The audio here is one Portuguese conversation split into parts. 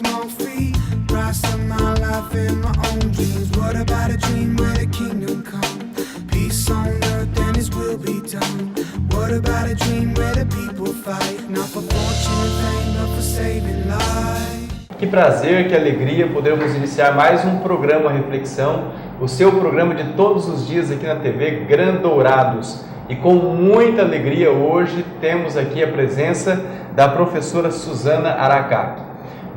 small fee. Price of my life and my own dreams. What about a dream where the kingdom come? Peace on earth and His will be done. What about a dream where the people fight? Not for fortune and fame, but for saving lives. Que prazer, que alegria podermos iniciar mais um programa Reflexão, o seu programa de todos os dias aqui na TV Grandourados. E com muita alegria hoje temos aqui a presença da professora Suzana Aracaki.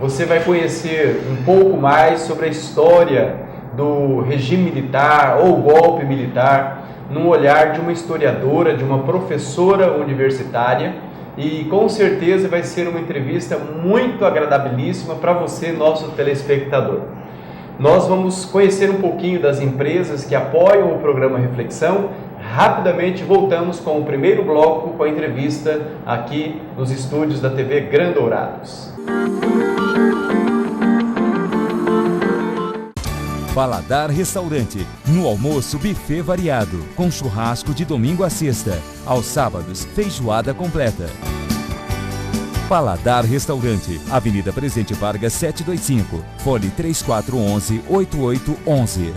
Você vai conhecer um pouco mais sobre a história do regime militar ou golpe militar, num olhar de uma historiadora, de uma professora universitária. E com certeza vai ser uma entrevista muito agradabilíssima para você, nosso telespectador. Nós vamos conhecer um pouquinho das empresas que apoiam o programa Reflexão. Rapidamente voltamos com o primeiro bloco com a entrevista aqui nos estúdios da TV Grandourados. Paladar Restaurante, no almoço buffet variado, com churrasco de domingo a sexta, aos sábados feijoada completa. Paladar Restaurante, Avenida Presidente Vargas 725, fone 3411-8811.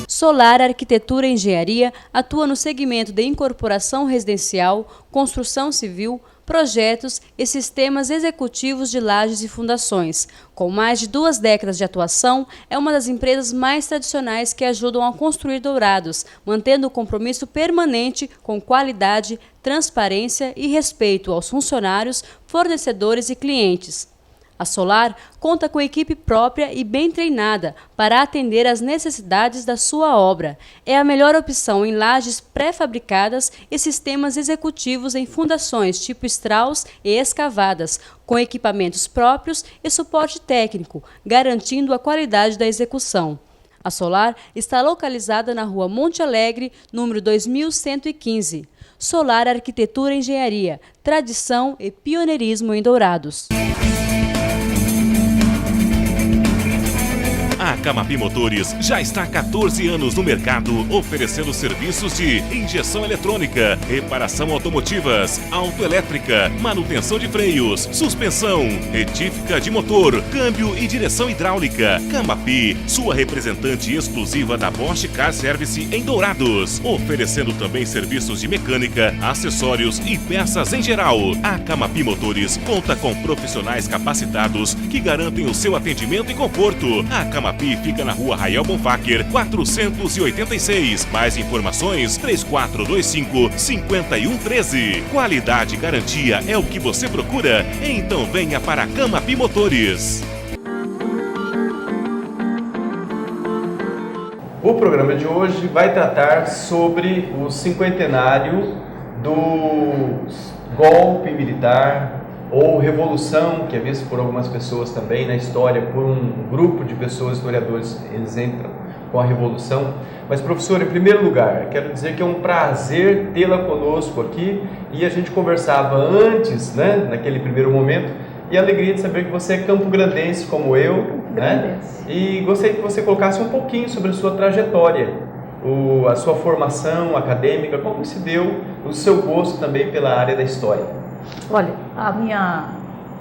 Solar Arquitetura e Engenharia atua no segmento de incorporação residencial, construção civil, projetos e sistemas executivos de lajes e fundações. Com mais de 2 décadas de atuação, é uma das empresas mais tradicionais que ajudam a construir Dourados, mantendo o compromisso permanente com qualidade, transparência e respeito aos funcionários, fornecedores e clientes. A Solar conta com equipe própria e bem treinada para atender às necessidades da sua obra. É a melhor opção em lajes pré-fabricadas e sistemas executivos em fundações tipo Strauss e escavadas, com equipamentos próprios e suporte técnico, garantindo a qualidade da execução. A Solar está localizada na Rua Monte Alegre, número 2115. Solar Arquitetura e Engenharia, tradição e pioneirismo em Dourados. A Camapi Motores já está há 14 anos no mercado, oferecendo serviços de injeção eletrônica, reparação automotivas, autoelétrica, manutenção de freios, suspensão, retífica de motor, câmbio e direção hidráulica. Camapi, sua representante exclusiva da Bosch Car Service em Dourados, oferecendo também serviços de mecânica, acessórios e peças em geral. A Camapi Motores conta com profissionais capacitados que garantem o seu atendimento e conforto. A Camapi fica na Rua Rael Bonfacker, 486. Mais informações, 3425-5113. Qualidade e garantia é o que você procura? Então venha para a Camapi Motores. O programa de hoje vai tratar sobre o cinquentenário do golpe militar ou revolução, que é visto por algumas pessoas também na história, por um grupo de pessoas, historiadores, eles entram com a revolução. Mas, professor, em primeiro lugar, quero dizer que é um prazer tê-la conosco aqui, e a gente conversava antes, né, naquele primeiro momento, e a alegria de saber que você é campograndense como eu, né? E gostaria que você colocasse um pouquinho sobre a sua trajetória, a sua formação acadêmica, como se deu o seu gosto também pela área da história. Olha,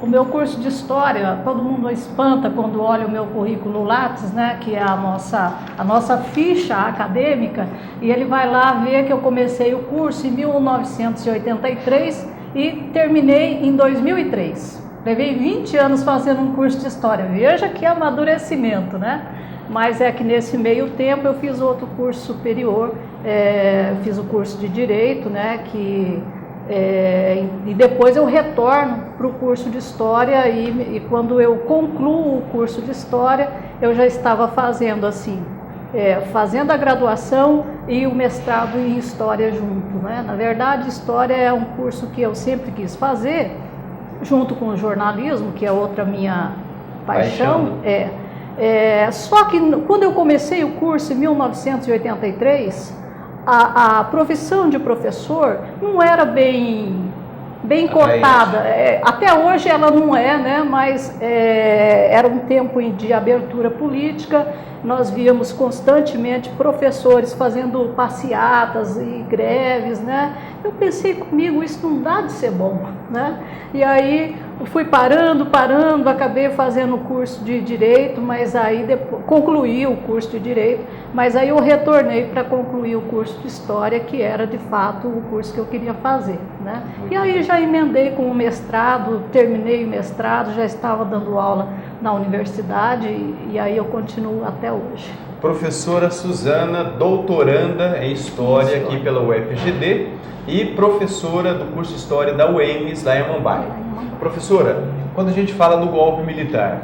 o meu curso de História, todo mundo espanta quando olha o meu currículo Lattes, né, que é a nossa ficha acadêmica, e ele vai lá ver que eu comecei o curso em 1983 e terminei em 2003. Levei 20 anos fazendo um curso de História, veja que amadurecimento, né? Mas é que nesse meio tempo eu fiz outro curso superior, fiz o curso de Direito, né, e depois eu retorno para o curso de História e quando eu concluo o curso de História, eu já estava fazendo fazendo a graduação e o mestrado em História junto, né? Na verdade, História é um curso que eu sempre quis fazer, junto com o jornalismo, que é outra minha paixão. Só que quando eu comecei o curso em 1983, a profissão de professor não era bem cotada. Até hoje ela não é, né? Mas era um tempo de abertura política nós víamos constantemente professores fazendo passeatas e greves, né? Eu pensei comigo, isso não dá de ser bom, né? E aí eu fui parando, acabei fazendo o curso de Direito, mas aí depois, concluí o curso de Direito, mas aí eu retornei para concluir o curso de História, que era de fato o curso que eu queria fazer, né? E aí já emendei com o mestrado, terminei o mestrado, já estava dando aula na universidade e aí eu continuo até hoje. Professora Suzana, doutoranda em História aqui pela UFGD e professora do curso de História da UEMS, lá em Amambai. Professora, quando a gente fala do golpe militar,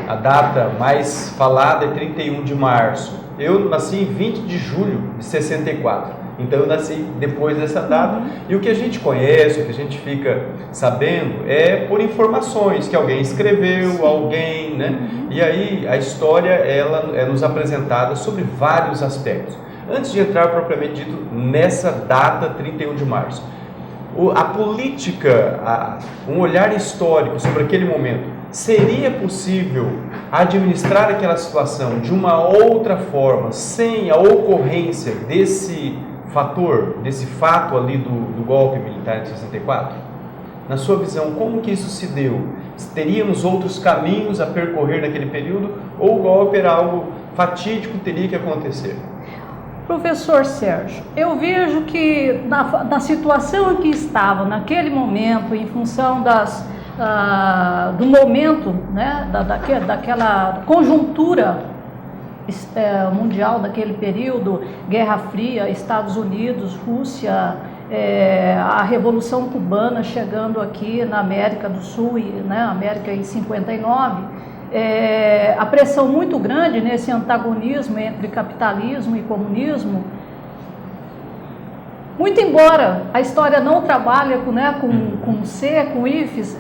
a data mais falada é 31 de março. Eu nasci em 20 de julho de 64. Então eu nasci depois dessa data e o que a gente conhece, o que a gente fica sabendo é por informações que alguém escreveu, alguém, né? E aí a história ela é nos apresentada sobre vários aspectos. Antes de entrar propriamente dito nessa data 31 de março, a política, um olhar histórico sobre aquele momento, seria possível administrar aquela situação de uma outra forma sem a ocorrência desse fato ali do golpe militar de 64? Na sua visão, como que isso se deu? Teríamos outros caminhos a percorrer naquele período ou o golpe era algo fatídico, teria que acontecer? Professor Sérgio, eu vejo que na situação em que estava naquele momento, em função do momento, né, daquela conjuntura mundial daquele período, Guerra Fria, Estados Unidos, Rússia, a Revolução Cubana chegando aqui na América do Sul, né, América em 59, a pressão muito grande nesse antagonismo entre capitalismo e comunismo. Muito embora a história não trabalhe com C, com IFES,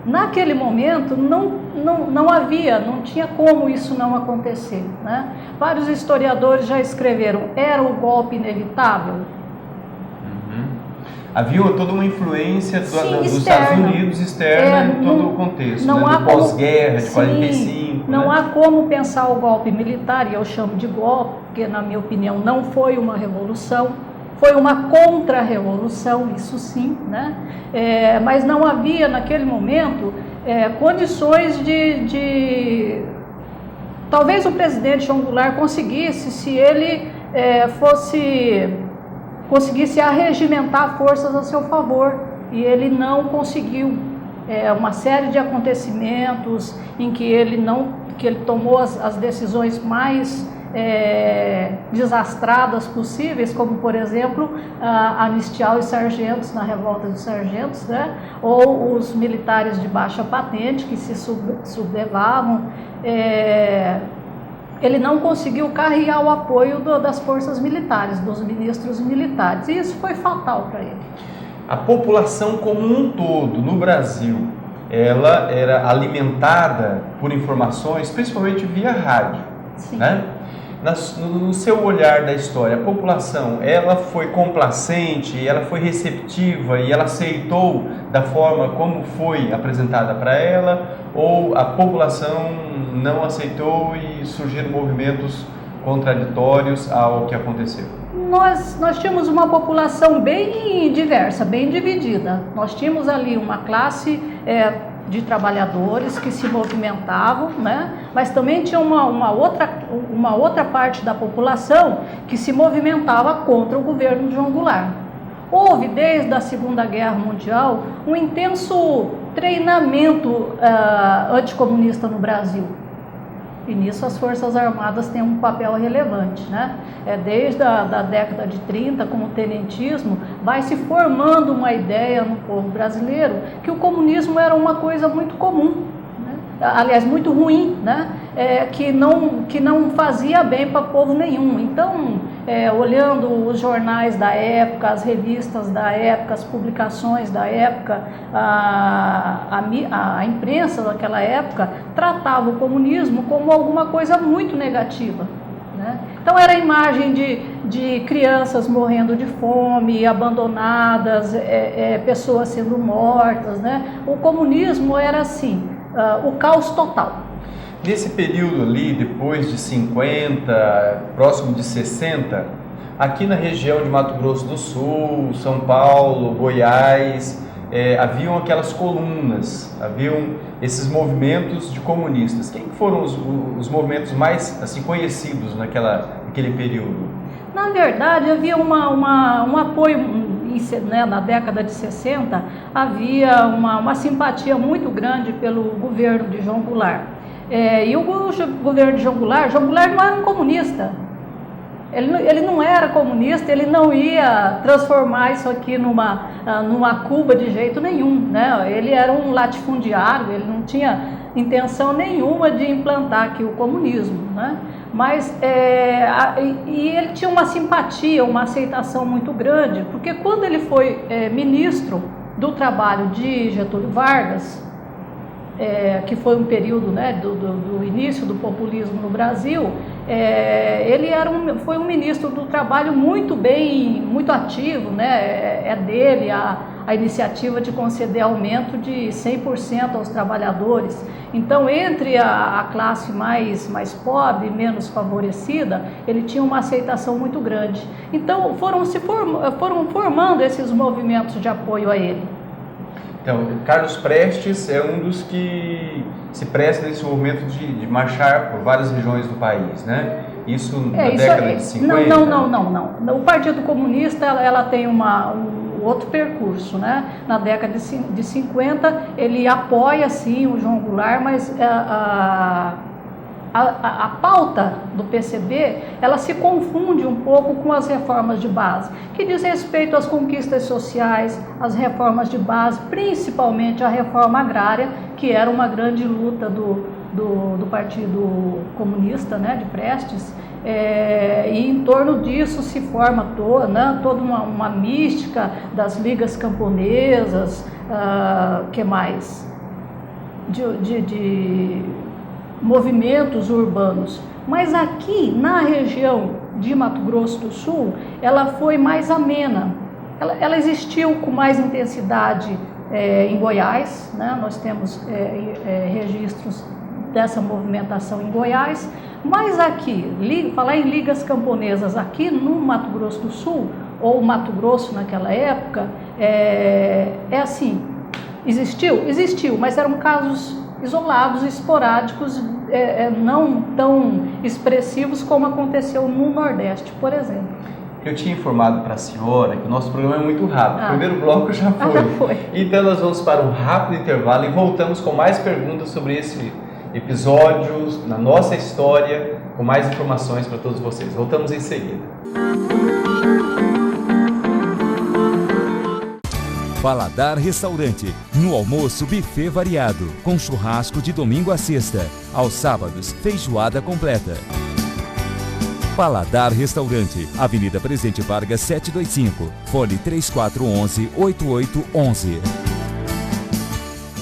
naquele momento não tinha como isso não acontecer, né? Vários historiadores já escreveram, era um golpe inevitável. Havia toda uma influência dos externa. Estados Unidos externa em todo o contexto, não né? há Do pós-guerra de sim, 45. Não né? há como pensar o golpe militar, e eu chamo de golpe, porque na minha opinião não foi uma revolução, foi uma contra-revolução, isso sim, né? Mas não havia naquele momento condições de... Talvez o presidente João Goulart conseguisse, se ele conseguisse arregimentar forças a seu favor, e ele não conseguiu. Uma série de acontecimentos em que ele tomou as decisões mais desastradas possíveis, como por exemplo anistiar os sargentos na revolta dos sargentos, né? Ou os militares de baixa patente que se sublevavam. Ele não conseguiu carregar o apoio das forças militares, dos ministros militares, e isso foi fatal para ele. A população como um todo no Brasil, ela era alimentada por informações, principalmente via rádio, Sim. né? No seu olhar da história, a população, ela foi complacente, ela foi receptiva e ela aceitou da forma como foi apresentada para ela, ou a população não aceitou e surgiram movimentos contraditórios ao que aconteceu? Nós tínhamos uma população bem diversa, bem dividida. Nós tínhamos ali uma classe de trabalhadores que se movimentavam, né? Mas também tinha uma outra parte da população que se movimentava contra o governo de João Goulart. Houve, desde a Segunda Guerra Mundial, um intenso treinamento anticomunista no Brasil. E nisso as Forças Armadas têm um papel relevante, né? Desde a década de 30, com o tenentismo, vai se formando uma ideia no povo brasileiro que o comunismo era uma coisa muito comum, né? Aliás, muito ruim, né? Que não fazia bem para povo nenhum. Então, olhando os jornais da época, as revistas da época, as publicações da época, a imprensa daquela época tratava o comunismo como alguma coisa muito negativa, né? Então era a imagem de crianças morrendo de fome, abandonadas, pessoas sendo mortas, né? O comunismo era assim, o caos total. Nesse período ali, depois de 50, próximo de 60, aqui na região de Mato Grosso do Sul, São Paulo, Goiás, haviam aquelas colunas, haviam esses movimentos de comunistas. Quem foram os movimentos mais assim, conhecidos naquele período? Na verdade, havia um apoio, né, na década de 60, havia uma simpatia muito grande pelo governo de João Goulart. E o governo de João Goulart não era um comunista. Ele não era comunista, ele não ia transformar isso aqui numa Cuba de jeito nenhum, né? Ele era um latifundiário, ele não tinha intenção nenhuma de implantar aqui o comunismo, né? Mas ele tinha uma simpatia, uma aceitação muito grande, porque quando ele foi ministro do Trabalho de Getúlio Vargas, que foi um período, né, do início do populismo no Brasil, ele foi um ministro do Trabalho muito ativo, né? Dele a iniciativa de conceder aumento de 100% aos trabalhadores. Então, entre a classe mais pobre e menos favorecida, ele tinha uma aceitação muito grande. Então, foram formando esses movimentos de apoio a ele. Então, Carlos Prestes é um dos que se presta nesse movimento de marchar por várias regiões do país, né? Isso na década de 50? Não. O Partido Comunista, ela tem um outro percurso, né? Na década de 50, ele apoia, sim, o João Goulart, mas a pauta do PCB, ela se confunde um pouco com as reformas de base, que diz respeito às conquistas sociais, às reformas de base, principalmente a reforma agrária, que era uma grande luta do Partido Comunista, né, de Prestes, e em torno disso se forma toda uma mística das ligas camponesas, que mais? De movimentos urbanos. Mas aqui na região de Mato Grosso do Sul, ela foi mais amena. Ela existiu com mais intensidade em Goiás, né? Nós temos registros dessa movimentação em Goiás, mas aqui, falar em ligas camponesas aqui no Mato Grosso do Sul, ou Mato Grosso naquela época, assim, existiu, mas eram casos isolados, esporádicos, não tão expressivos como aconteceu no Nordeste, por exemplo. Eu tinha informado para a senhora que o nosso programa é muito rápido. O primeiro bloco já foi. Então nós vamos para um rápido intervalo e voltamos com mais perguntas sobre esse episódio, na nossa história, com mais informações para todos vocês. Voltamos em seguida. Paladar Restaurante, no almoço buffet variado, com churrasco de domingo a sexta, aos sábados feijoada completa. Paladar Restaurante, Avenida Presidente Vargas 725, fone 3411-8811.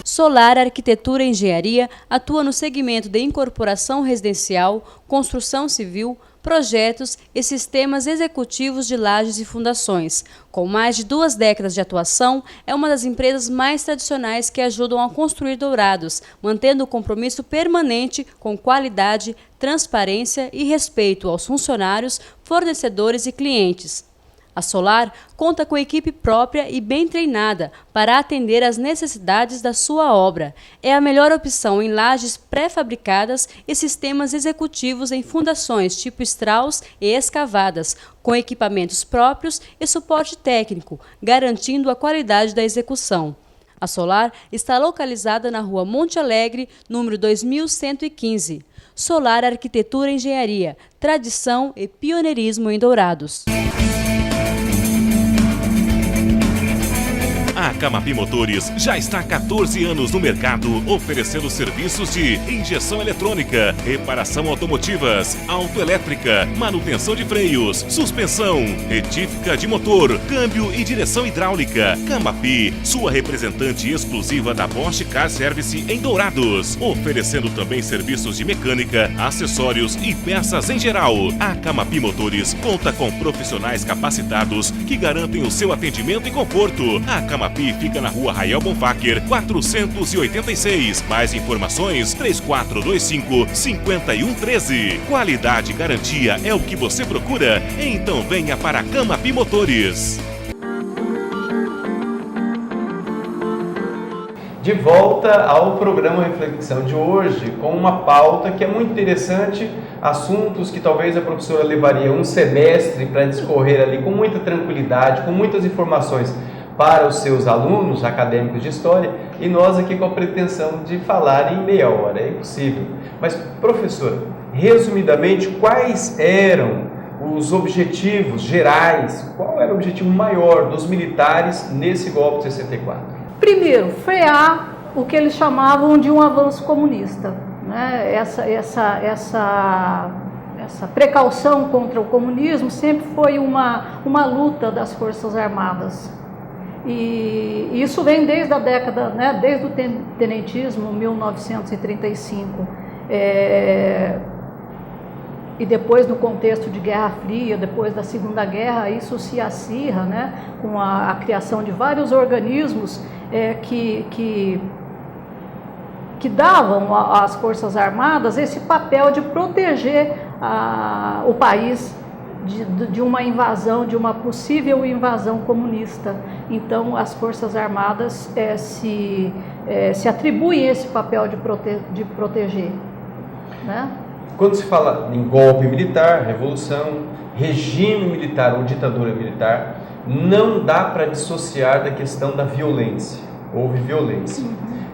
Solar Arquitetura e Engenharia atua no segmento de incorporação residencial, construção civil, projetos e sistemas executivos de lajes e fundações. Com mais de 2 décadas de atuação, é uma das empresas mais tradicionais que ajudam a construir Dourados, mantendo o compromisso permanente com qualidade, transparência e respeito aos funcionários, fornecedores e clientes. A Solar conta com equipe própria e bem treinada para atender às necessidades da sua obra. É a melhor opção em lajes pré-fabricadas e sistemas executivos em fundações tipo Strauss e escavadas, com equipamentos próprios e suporte técnico, garantindo a qualidade da execução. A Solar está localizada na Rua Monte Alegre, número 2115. Solar Arquitetura e Engenharia, tradição e pioneirismo em Dourados. A Camapi Motores já está há 14 anos no mercado, oferecendo serviços de injeção eletrônica, reparação automotivas, autoelétrica, manutenção de freios, suspensão, retífica de motor, câmbio e direção hidráulica. Camapi, sua representante exclusiva da Bosch Car Service em Dourados, oferecendo também serviços de mecânica, acessórios e peças em geral. A Camapi Motores conta com profissionais capacitados que garantem o seu atendimento e conforto. A Camapi e fica na rua Rael Bonfacker, 486. Mais informações, 3425-5113. Qualidade e garantia é o que você procura? Então venha para a Camapi Motores. De volta ao programa Reflexão de hoje, com uma pauta que é muito interessante, assuntos que talvez a professora levaria um semestre para discorrer ali com muita tranquilidade, com muitas informações para os seus alunos acadêmicos de História, e nós aqui com a pretensão de falar em meia hora, é impossível. Mas, professora, resumidamente, quais eram os objetivos gerais, qual era o objetivo maior dos militares nesse golpe de 64? Primeiro, frear o que eles chamavam de um avanço comunista, né? Essa precaução contra o comunismo sempre foi uma luta das Forças Armadas. E isso vem desde a década, né, desde o tenentismo, 1935. E depois, no contexto de Guerra Fria, depois da Segunda Guerra, isso se acirra, né, com a criação de vários organismos que davam às Forças Armadas esse papel de proteger o país de uma invasão, de uma possível invasão comunista. Então, as Forças Armadas se atribuem esse papel de proteger, né? Quando se fala em golpe militar, revolução, regime militar ou ditadura militar, não dá para dissociar da questão da violência. Houve violência.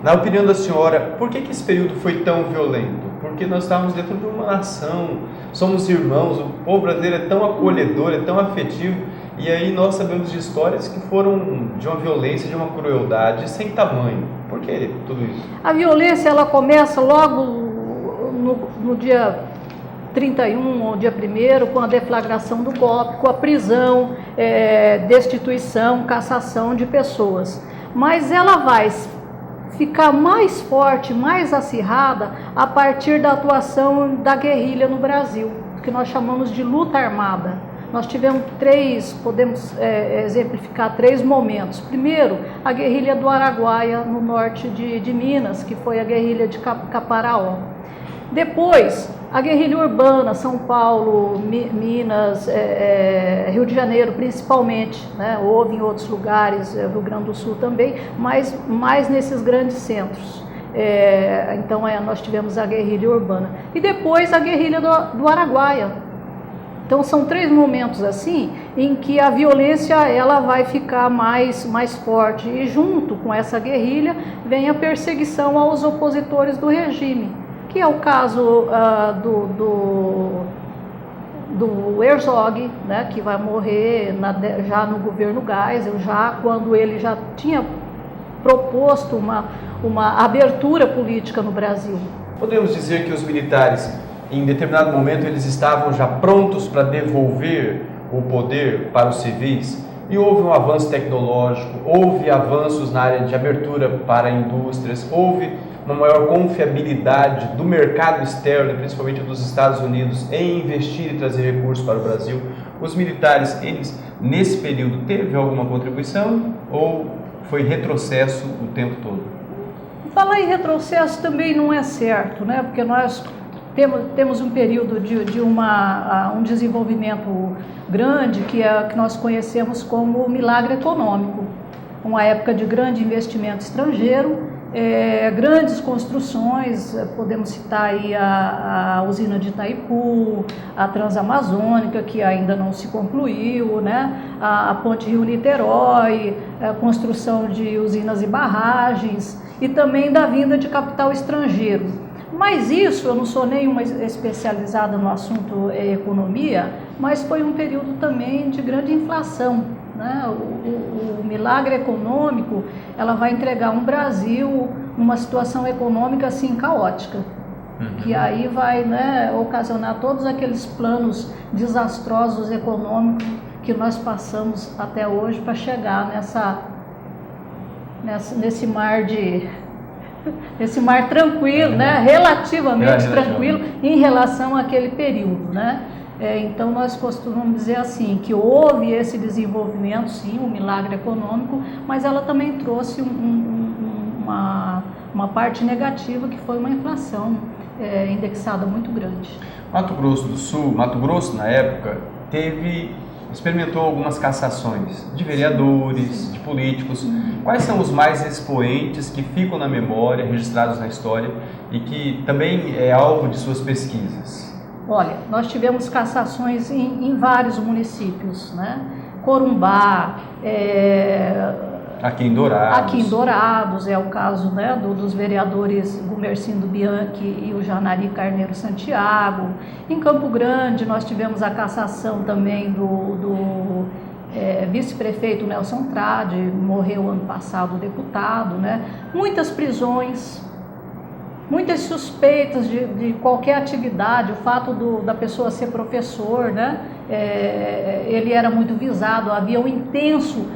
Na opinião da senhora, por que esse período foi tão violento? Porque nós estávamos dentro de uma nação, somos irmãos, o povo brasileiro é tão acolhedor, é tão afetivo, e aí nós sabemos de histórias que foram de uma violência, de uma crueldade sem tamanho. Por que tudo isso? A violência, ela começa logo no dia 31, ou dia 1º, com a deflagração do golpe, com a prisão, destituição, cassação de pessoas. Mas ela vai ficar mais forte, mais acirrada, a partir da atuação da guerrilha no Brasil, que nós chamamos de luta armada. Nós tivemos podemos exemplificar 3 momentos. Primeiro, a guerrilha do Araguaia, no norte de Minas, que foi a guerrilha de Caparaó. Depois, a guerrilha urbana, São Paulo, Minas, Rio de Janeiro principalmente, né? Houve em outros lugares, Rio Grande do Sul também, mas mais nesses grandes centros. Então, nós tivemos a guerrilha urbana. E depois a guerrilha do Araguaia. Então, são 3 momentos assim, em que a violência ela vai ficar mais forte. E junto com essa guerrilha, vem a perseguição aos opositores do regime, que é o caso do Herzog, né, que vai morrer já no governo Geisel, quando ele já tinha proposto uma abertura política no Brasil. Podemos dizer que os militares, em determinado momento, eles estavam já prontos para devolver o poder para os civis? E houve um avanço tecnológico, houve avanços na área de abertura para indústrias, houve uma maior confiabilidade do mercado externo, principalmente dos Estados Unidos, em investir e trazer recursos para o Brasil. Os militares, eles, nesse período, teve alguma contribuição ou foi retrocesso o tempo todo? Falar em retrocesso também não é certo, né? Porque nós temos um período de um desenvolvimento grande que nós conhecemos como o milagre econômico, uma época de grande investimento estrangeiro, grandes construções, podemos citar aí a usina de Itaipu, a Transamazônica, que ainda não se concluiu, né? A Ponte Rio-Niterói, a construção de usinas e barragens, e também da vinda de capital estrangeiro. Mas isso, eu não sou nenhuma especializada no assunto economia, mas foi um período também de grande inflação, né? O milagre econômico, ela vai entregar um Brasil numa situação econômica assim caótica, que aí vai, né, ocasionar todos aqueles planos desastrosos econômicos que nós passamos até hoje para chegar nesse mar tranquilo, né? Relativamente tranquilo em relação àquele período, né? Então nós costumamos dizer assim, que houve esse desenvolvimento, sim, um milagre econômico, mas ela também trouxe uma parte negativa, que foi uma inflação indexada muito grande. Mato Grosso do Sul, Mato Grosso na época, experimentou algumas cassações de vereadores, de políticos. Quais são os mais expoentes que ficam na memória, registrados na história e que também é alvo de suas pesquisas? Olha, nós tivemos cassações em vários municípios, né? Corumbá, Aqui em Dourados. Aqui em Dourados, é o caso, né, dos vereadores Gumercindo Bianchi e o Janari Carneiro Santiago. Em Campo Grande, nós tivemos a cassação também do vice-prefeito Nelson Trade, morreu ano passado o deputado, né? Muitas prisões, muitas suspeitas de qualquer atividade, o fato da pessoa ser professor, né? Ele era muito visado, havia um intenso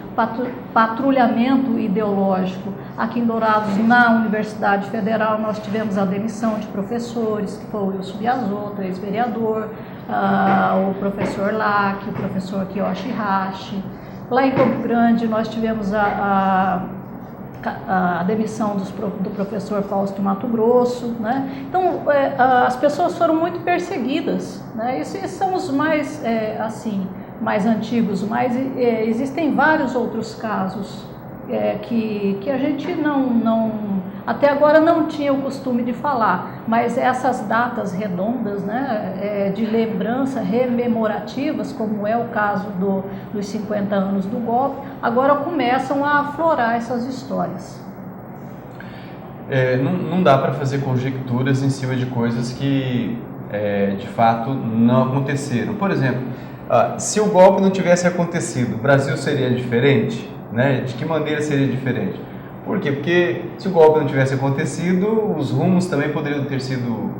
patrulhamento ideológico. Aqui em Dourados, na Universidade Federal, nós tivemos a demissão de professores, que foi o Wilson Biasotto, ex-vereador, o professor Lack, o professor Kiyoshi Hashi. Lá em Campo Grande, nós tivemos a demissão do professor Fausto Mato Grosso, né? Então, as pessoas foram muito perseguidas, né? Esses são os mais, mais antigos, mas existem vários outros casos que a gente até agora não tinha o costume de falar, mas essas datas redondas, né, de lembrança, rememorativas, como é o caso dos 50 anos do golpe, agora começam a aflorar essas histórias. Não dá para fazer conjecturas em cima de coisas que, de fato, não aconteceram. Por exemplo, se o golpe não tivesse acontecido, o Brasil seria diferente? Né? De que maneira seria diferente? Por quê? Porque se o golpe não tivesse acontecido, os rumos também poderiam ter sido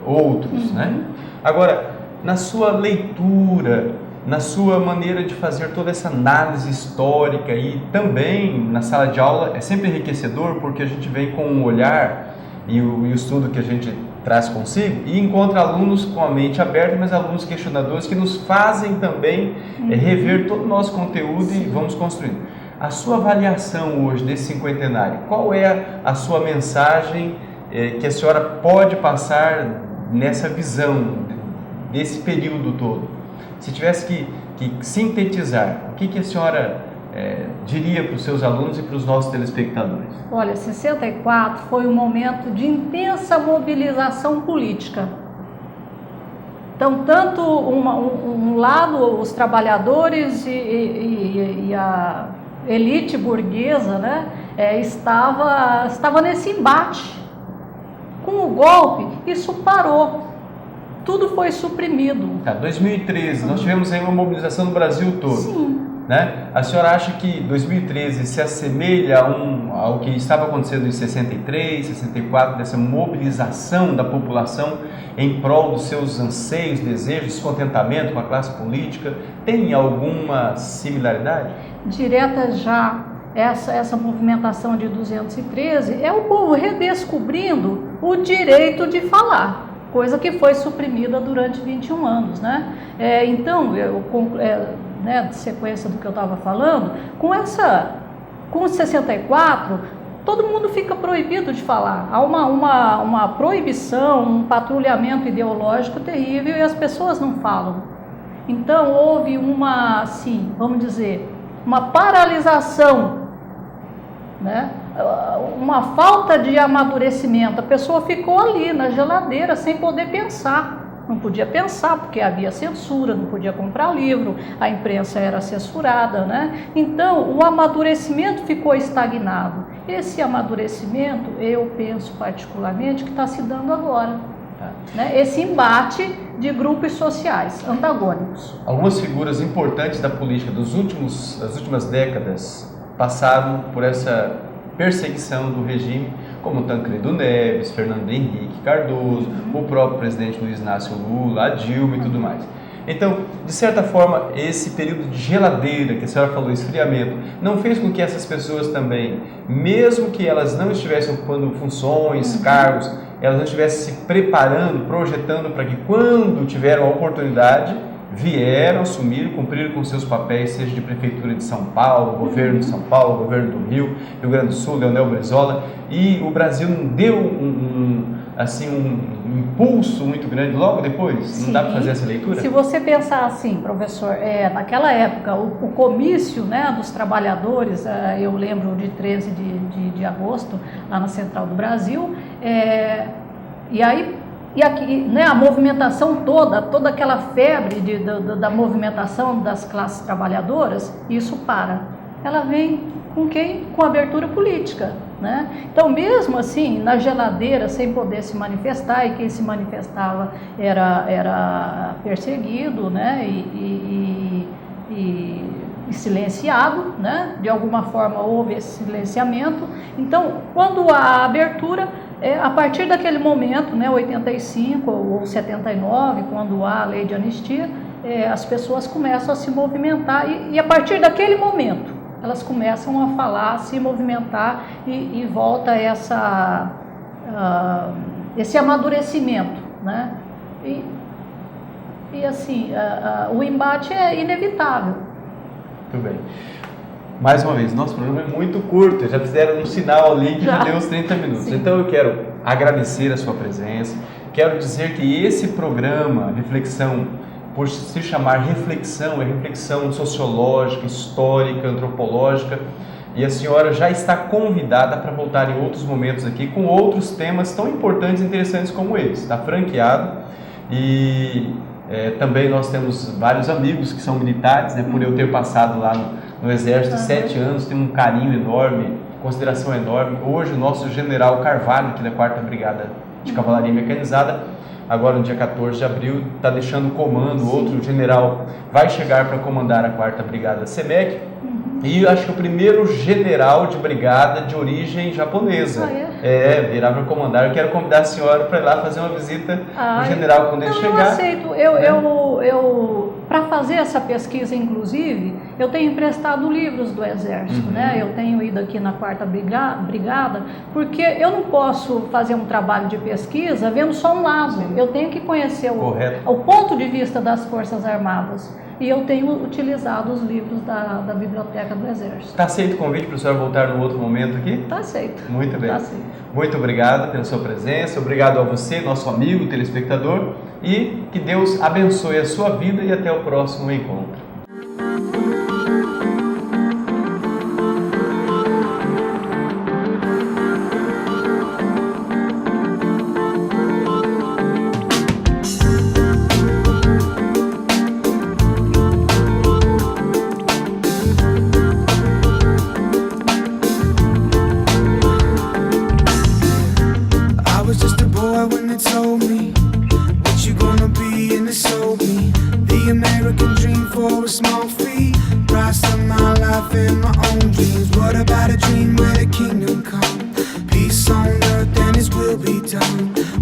outros, né? Agora, na sua leitura, na sua maneira de fazer toda essa análise histórica e também na sala de aula, é sempre enriquecedor porque a gente vem com um olhar e o estudo que a gente traz consigo e encontra alunos com a mente aberta, mas alunos questionadores que nos fazem também rever todo o nosso conteúdo e vamos construindo. A sua avaliação hoje desse cinquentenário, qual é a sua mensagem que a senhora pode passar nessa visão desse período todo? Se tivesse que sintetizar, o que a senhora diria para os seus alunos e para os nossos telespectadores? Olha, 64 foi um momento de intensa mobilização política. Então, tanto um lado, os trabalhadores e a elite burguesa, né, estava nesse embate. Com o golpe, isso parou. Tudo foi suprimido. 2013, nós tivemos aí uma mobilização no Brasil todo. Sim. Né? A senhora acha que 2013 se assemelha ao que estava acontecendo em 63, 64, dessa mobilização da população em prol dos seus anseios, desejos, descontentamento com a classe política? Tem alguma similaridade? Direta já, essa movimentação de 213 é o povo redescobrindo o direito de falar, coisa que foi suprimida durante 21 anos, né? Então, de sequência do que eu estava falando, com 64, todo mundo fica proibido de falar. Há uma proibição, um patrulhamento ideológico terrível e as pessoas não falam. Então, houve vamos dizer, uma paralisação, né? Uma falta de amadurecimento. A pessoa ficou ali na geladeira sem poder pensar. Não podia pensar porque havia censura, não podia comprar livro, a imprensa era censurada, né? Então, o amadurecimento ficou estagnado. Esse amadurecimento, eu penso particularmente, que está se dando agora. Né? Esse embate de grupos sociais antagônicos. Algumas figuras importantes da política das últimas décadas passaram por essa perseguição do regime, como Tancredo Neves, Fernando Henrique Cardoso, o próprio presidente Luiz Inácio Lula, a Dilma e tudo mais. Então, de certa forma, esse período de geladeira, que a senhora falou, esfriamento, não fez com que essas pessoas também, mesmo que elas não estivessem ocupando funções, cargos, elas não estivessem se preparando, projetando para que quando tiveram a oportunidade, vieram, assumiram, cumpriram com seus papéis, seja de Prefeitura de São Paulo, Governo de São Paulo, Governo do Rio Grande do Sul, Leonel Brizola, e o Brasil não deu um impulso muito grande logo depois? Sim. Não dá para fazer essa leitura? Se você pensar assim, professor, naquela época, o comício, né, dos trabalhadores, eu lembro de 13 de agosto, lá na Central do Brasil, e aqui, né, a movimentação toda aquela febre da movimentação das classes trabalhadoras, isso para. Ela vem com quem? Com abertura política, né? Então, mesmo assim, na geladeira, sem poder se manifestar, e quem se manifestava era perseguido, né, e silenciado, né? De alguma forma houve esse silenciamento. Então, quando há abertura, a partir daquele momento, né, 85 ou 79, quando há a lei de anistia, as pessoas começam a se movimentar e a partir daquele momento elas começam a falar, a se movimentar e volta esse amadurecimento, né? E assim, o embate é inevitável. Muito bem. Mais uma vez, nosso programa é muito curto, já fizeram um sinal ali que já deu uns 30 minutos. Sim. Então eu quero agradecer a sua presença, quero dizer que esse programa, Reflexão, por se chamar reflexão, é reflexão sociológica, histórica, antropológica, e a senhora já está convidada para voltar em outros momentos aqui com outros temas tão importantes e interessantes como esse. Está franqueado e também nós temos vários amigos que são militares, né, por eu ter passado lá no Exército 7 anos, tenho um carinho enorme, consideração enorme. Hoje o nosso general Carvalho, que é da 4ª Brigada de Cavalaria Mecanizada, agora no dia 14 de abril, está deixando o comando. Sim. Outro general vai chegar para comandar a 4ª Brigada SEMEC, e acho que o primeiro general de brigada de origem japonesa. Virá para comandar. Eu quero convidar a senhora para ir lá fazer uma visita ao general quando ele chegar. Eu aceito. Para fazer essa pesquisa, inclusive, eu tenho emprestado livros do Exército, né? Eu tenho ido aqui na 4ª Brigada, porque eu não posso fazer um trabalho de pesquisa vendo só um lado. Sim. Eu tenho que conhecer o ponto de vista das Forças Armadas. E eu tenho utilizado os livros da Biblioteca do Exército. Está aceito o convite para a senhora voltar num outro momento aqui? Está aceito. Muito bem. Tá aceito. Muito obrigado pela sua presença, obrigado a você, nosso amigo telespectador, e que Deus abençoe a sua vida e até o próximo encontro.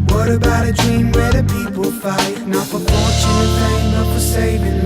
What about a dream where the people fight, not for fortune and fame, but for saving